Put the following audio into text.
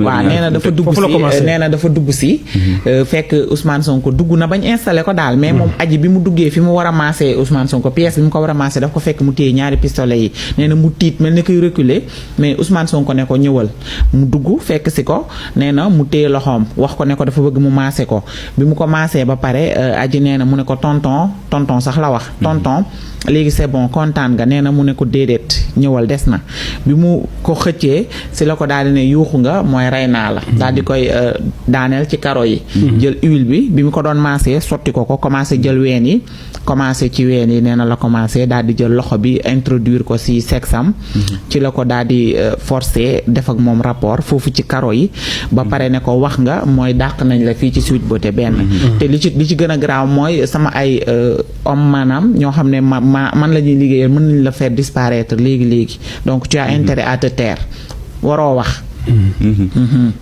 waaw nee na dafa dugg si nee na dafa dugg si fekk Ousmane Sonko dugg na bañ installé ko daal mais moom aji bi mu duggee fi mu war a maasee Ousmane Sonko pièce bi mu ko war a maasee daf ko fekk mu téye ñaari pistolet yi nee na mu tiit mel ni koy reculer mais Ousmane Sonko ne ko ñëwal mu dugg fekk si ko nee na mu téye loxoom wax ko ne ko dafa bëgg mu maase ko bi mu ko maasee ba pare aji nee na mu ne ko tonton sax la wax tonton léegi c'est bon kontaan nga nee na mu ne ko déedéet ñëwal des na bi mu ko xëccee si la ko daal di ne yuuxu nga mooy rey naa la daal di koy daaneel ci karo yi jël huile bi mu ko doon maasee sotti ko commencé jël ween yi commencé ci ween yi nee na la commencé daal di jël loxo bi introduire ko si sexam ci la ko daal di forcé def ak moom rapport foofu ci karo yi ba pare ne ko wax nga mooy dàq nañ la fii ci Sweet Beauté benn te li ci gën a garaaw mooy sama ay homme maanaam ñoo xam ne man la ñuy liggéeyal mën nañ la faire disparaître léegi donc tu as intérêt à te taire waroo wax